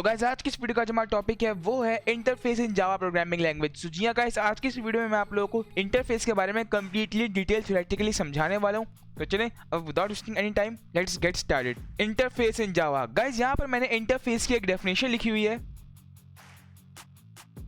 तो गाइस आज की इस वीडियो का जो हमारा टॉपिक है वो है interface in Java programming language. So ji guys, आज की इस वीडियो में मैं आप लोगों को इंटरफेस के बारे में कंप्लीटली डिटेल थ्योरेटिकली समझाने वाला हूँ। तो चलें अब without wasting any time let's get started. Interface in Java. Guys यहाँ पर मैंने इंटरफेस की एक डेफिनेशन लिखी हुई है।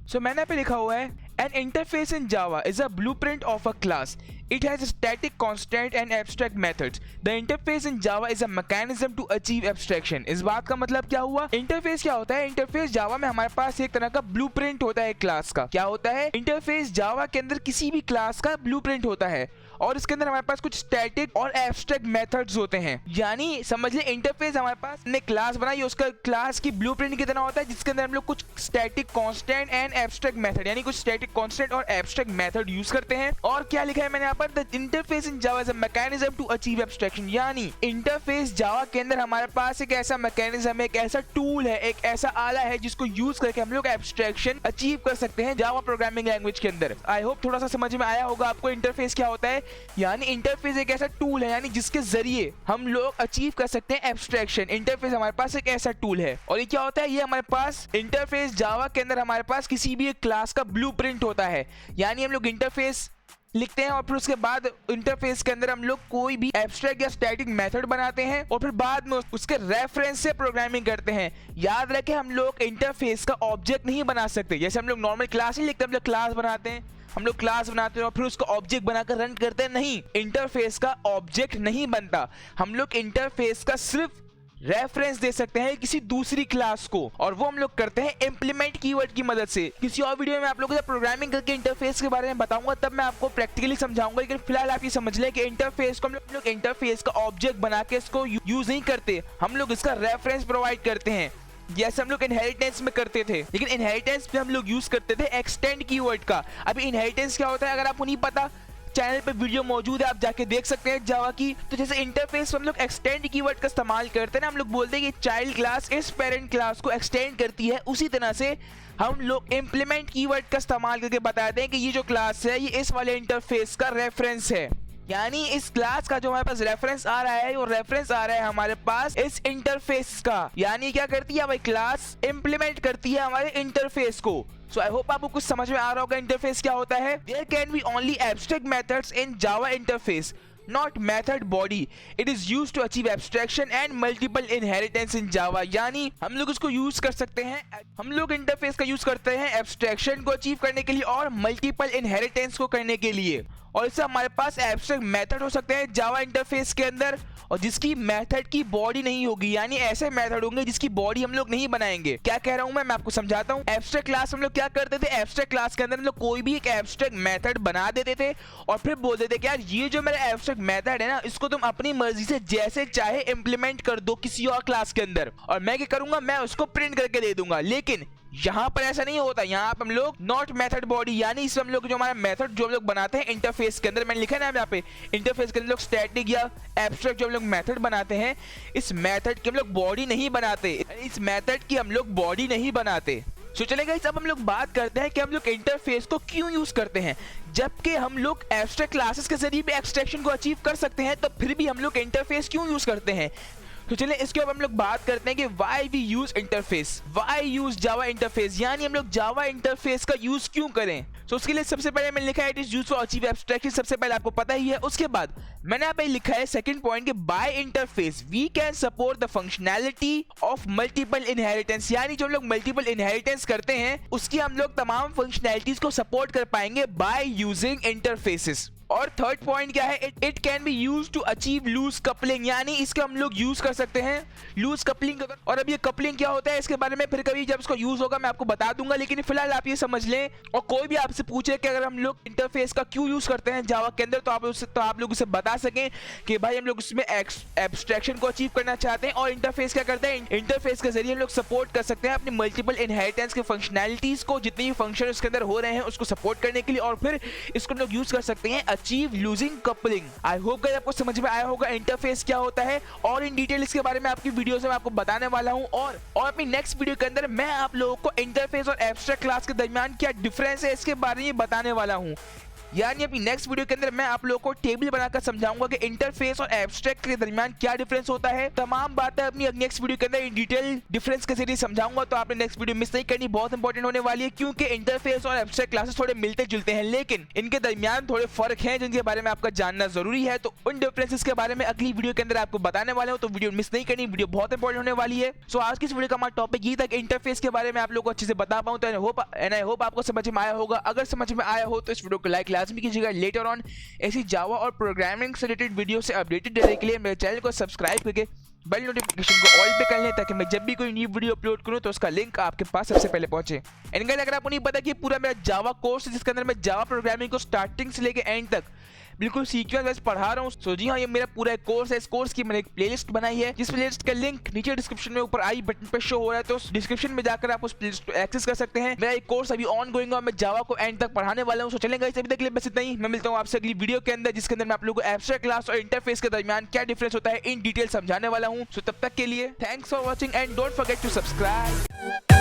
सो मैंने यहाँ पे लिखा हुआ है N interface in Java is a blueprint of a class. It has a static, constant and abstract methods. The interface in Java is a mechanism to achieve abstraction. इस बात का मतलब क्या हुआ? इंटरफेस क्या होता है? इंटरफेस जावा में हमारे पास एक तरह का ब्लूप्रिंट होता है क्लास का। क्या होता है? इंटरफेस जावा के अंदर किसी भी क्लास का ब्लूप्रिंट होता है और इसके अंदर हमारे पास कुछ स्टैटिक और एब्स्ट्रैक्ट मेथड्स होते हैं। यानी समझ ले इंटरफेस हमारे पास ने क्लास बनाई, उसका क्लास की ब्लूप्रिंट की तरह होता है जिसके अंदर हम लोग कुछ static, constant and abstract method यानी कुछ स्टैटिक, कांस्टेंट और एब्स्ट्रैक्ट मेथड यूज करते हैं। और क्या लिखा है मैंने यहाँ पर? The interface in Java is a mechanism to achieve abstraction. यानी इंटरफेस जावा के अंदर हमारे पास एक ऐसा मैकेनिज्म है, एक ऐसा टूल है, एक ऐसा आला है जिसको यूज करके हम लोग एब्स्ट्रैक्शन अचीव कर सकते हैं जावा प्रोग्रामिंग लैंग्वेज के अंदर। आई होप थोड़ा सा समझ में आया होगा आपको इंटरफेस क्या होता है। यानी इंटरफेस एक ऐसा टूल है यानी जिसके जरिए हम लोग अचीव कर सकते हैं एब्स्ट्रैक्शन। इंटरफेस हमारे पास एक ऐसा टूल है और ये क्या होता है? ये हमारे पास इंटरफेस जावा के अंदर हमारे पास किसी भी एक क्लास का ब्लूप्रिंट होता है। यानी हम लोग इंटरफेस लिखते हैं और फिर उसके बाद इंटरफेस के अंदर हम लोग कोई भी एब्स्ट्रैक्ट या स्टैटिक मेथड बनाते हैं और फिर बाद में उसके रेफरेंस से प्रोग्रामिंग करते हैं। याद रखें हम लोग इंटरफेस का ऑब्जेक्ट नहीं बना सकते। जैसे हम लोग नॉर्मल क्लास ही लिखते हैं, हम लोग क्लास बनाते हैं, हम लोग क्लास बनाते हैं और फिर उसको ऑब्जेक्ट बनाकर रन करते हैं। नहीं, इंटरफेस का ऑब्जेक्ट नहीं बनता। हम लोग इंटरफेस का सिर्फ रेफरेंस दे सकते हैं किसी दूसरी क्लास को और वो हम लोग करते हैं इंप्लीमेंट कीवर्ड की मदद से। किसी और वीडियो में आप लोगों को प्रोग्रामिंग करके इंटरफेस के बारे में बताऊंगा, तब मैं आपको प्रैक्टिकली समझाऊंगा। लेकिन फिलहाल आप ये समझ लें कि इंटरफेस को हम लोग इंटरफेस का ऑब्जेक्ट बना के इसको यूज नहीं करते, हम लोग इसका रेफरेंस प्रोवाइड करते हैं जैसे हम लोग इनहेरिटेंस में करते थे। लेकिन इनहेरिटेंस में हम लोग यूज करते थे एक्सटेंड कीवर्ड का। अभी इनहेरिटेंस क्या होता है अगर आपको नहीं पता, चैनल पे वीडियो मौजूद है, आप जाके देख सकते हैं जावा की। तो जैसे इंटरफेस में हम लोग एक्सटेंड कीवर्ड का इस्तेमाल करते हैं ना, हम लोग बोलते हैं कि चाइल्ड क्लास इस पेरेंट क्लास को एक्सटेंड करती है, उसी तरह से हम लोग इंप्लीमेंट कीवर्ड का इस्तेमाल करके बताते हैं कि ये जो क्लास है ये इस वाले इंटरफेस का रेफरेंस है। यानी इस क्लास का जो हमारे पास रेफरेंस आ रहा है वो रेफरेंस आ रहा है हमारे पास इस इंटरफेस का। यानी क्या करती है भाई? क्लास इंप्लीमेंट करती है हमारे इंटरफेस को। So I hope आपको कुछ समझ में आ रहा होगा इंटरफेस क्या होता है। There can be only abstract methods in Java interface, not method body. It is used to achieve abstraction and multiple inheritance in Java. यानी हम लोग उसको यूज कर सकते हैं, हम लोग इंटरफेस का यूज करते हैं एब्स्ट्रैक्शन को अचीव करने के लिए और मल्टीपल इनहेरिटेंस को करने के लिए। और इससे हमारे पास एब्स्ट्रैक्ट मेथड हो सकते हैं जावा इंटरफेस के अंदर और जिसकी मेथड की बॉडी नहीं होगी। यानी ऐसे मेथड होंगे जिसकी बॉडी हम लोग नहीं बनाएंगे। क्या कह रहा हूं मैं आपको समझाता हूं। एब्स्ट्रैक्ट क्लास हम लोग क्या करते थे? एब्स्ट्रैक्ट क्लास के अंदर हम लोग कोई भी एक एब्स्ट्रैक्ट मेथड बना देते थे और फिर बोल देते कि यार ये जो मेरा एब्स्ट्रैक्ट मेथड है ना, इसको तुम अपनी मर्जी से जैसे चाहे इंप्लीमेंट कर दो किसी और क्लास के अंदर और मैं क्या करूंगा, मैं उसको प्रिंट करके दे दूंगा। लेकिन यहाँ पर ऐसा नहीं होता। यहाँ पर हम लोग नॉट मेथड बॉडी यानी इसमें हम लोग जो हमारा मेथड जो हम लोग बनाते हैं इंटरफेस के अंदर, मैंने लिखा है ना यहाँ पे इंटरफेस के अंदर लोग स्टैटिक या एब्स्ट्रैक्ट जो हम लोग मेथड बनाते हैं, इस मेथड की हम लोग बॉडी नहीं बनाते, इस मेथड की हम लोग बॉडी नहीं बनाते। सो चलेगा, अब हम लोग बात करते हैं कि हम लोग इंटरफेस को क्यों यूज करते हैं। जबकि हम लोग एब्स्ट्रैक्ट क्लासेस के जरिए भी एक्सट्रैक्शन को अचीव कर सकते हैं, तो फिर भी हम लोग इंटरफेस क्यों यूज करते हैं। तो चलिए इसके ऊपर हम लोग बात करते हैं कि why we use interface, why use Java interface. यानी हम लोग जावा इंटरफेस का यूज क्यों करें। तो उसके लिए सबसे पहले मैंने लिखा है it is used for achieve abstraction, सबसे पहले आपको पता ही है। उसके बाद मैंने यहाँ पे लिखा है सेकंड पॉइंट कि by interface we can support the functionality of multiple inheritance. यानी जो हम लोग मल्टीपल इनहेरिटेंस करते हैं उसकी हम लोग तमाम फंक्शनैलिटीज को सपोर्ट कर पाएंगे बाय यूजिंग इंटरफेसेस। और थर्ड पॉइंट क्या है? It can be use to achieve loose coupling. यानी इसका हम लोग यूज कर सकते हैं लूज कपलिंग। और अब ये कपलिंग क्या होता है इसके बारे में फिर कभी जब इसको यूज होगा मैं आपको बता दूंगा। लेकिन फिलहाल आप ये समझ लें और कोई भी आपसे पूछे कि अगर हम लोग इंटरफेस का क्यों यूज करते हैं जावा के अंदर, तो आप लोग उसे बता सकें कि भाई हम लोग उसमें एब्स्ट्रैक्शन को अचीव करना चाहते हैं और इंटरफेस क्या करते हैं, इंटरफेस के जरिए हम लोग सपोर्ट कर सकते हैं अपनी मल्टीपल इनहेरिटेंस के फंक्शनैलिटीज को, जितनी भी फंक्शन उसके अंदर हो रहे हैं उसको सपोर्ट करने के लिए, और फिर इसको हम लोग यूज कर सकते हैं achieve losing coupling. I hope guys आपको समझ में आया होगा इंटरफेस क्या होता है और इन डिटेल इसके बारे में आपकी वीडियोस में आपको बताने वाला हूं। और अपनी नेक्स्ट वीडियो के अंदर मैं आप लोगों को इंटरफेस और एब्स्ट्रैक्ट क्लास के दरमियान क्या डिफरेंस है इसके बारे में बताने वाला हूं। यानी अपनी नेक्स्ट वीडियो के अंदर मैं आप लोगों को टेबल बनाकर समझाऊंगा कि इंटरफेस और एब्स्ट्रैक्ट के दरमियान क्या डिफरेंस होता है। तमाम बातें अपनी नेक्स्ट वीडियो के अंदर इन डिटेल डिफरेंस के जरिए समझाऊंगा, तो आपने नेक्स्ट वीडियो मिस नहीं करनी, बहुत इंपॉर्टेंट होने वाली है। क्योंकि इंटरफेस और एब्स्ट्रैक्ट क्लासेस थोड़े मिलते जुलते हैं, लेकिन इनके दरमियान थोड़े फर्क हैं जिनके बारे में आपका जानना जरूरी है। तो उन डिफरेंसेस के बारे में अगली वीडियो के अंदर आपको बताने वाले हो, तो वीडियो मिस नहीं करनी, वीडियो बहुत इंपॉर्टेंट होने वाली है। सो आज की इस वीडियो का हमारा टॉपिक ये था कि इंटरफेस के बारे में आप लोगों को अच्छे से बता पाऊं। तो आई होप आपको समझ में आया होगा। अगर समझ में आया हो तो इस वीडियो को लाइक लाजमी कीजिएगा। लेटर ऑन ऐसी जावा और प्रोग्रामिंग से रिलेटेड वीडियो से अपडेटेड रहने के लिए मेरे चैनल को सब्सक्राइब करके बेल नोटिफिकेशन को ऑल पे कर लें, ताकि मैं जब भी कोई न्यू वीडियो अपलोड करूं तो उसका लिंक आपके पास सबसे पहले पहुंचे। एंड गाइस, अगर आपको नहीं पता कि पूरा मेरा जावा कोर्स है जिसके अंदर मैं जावा प्रोग्रामिंग को स्टार्टिंग से लेके एंड तक बिल्कुल सीक्वेंस वाइज पढ़ा रहा हूँ। सो जी हाँ, ये मेरा पूरा कोर्स है। इस कोर्स की मैंने एक प्लेलिस्ट बनाई है, जिस प्लेलिस्ट का लिंक नीचे डिस्क्रिप्शन में ऊपर आई बटन पे शो हो रहा है, तो डिस्क्रिप्शन में जाकर आप उस प्लेलिस्ट को एक्सेस कर सकते हैं। मेरा एक कोर्स अभी ऑन गोइंग है और मैं जावा को एंड तक पढ़ाने वाला हूँ। सो चलेंगे अभी तक के लिए बस इतना ही। मैं मिलता हूँ आपसे अगली वीडियो के अंदर, जिसके अंदर मैं आप लोगों को एब्स्ट्रैक्ट क्लास और इंटरफेस के दरमियान क्या डिफरेंस होता है इन डिटेल समझाने वाला हूँ। सो तब तक के लिए thanks for watching and don't forget to subscribe.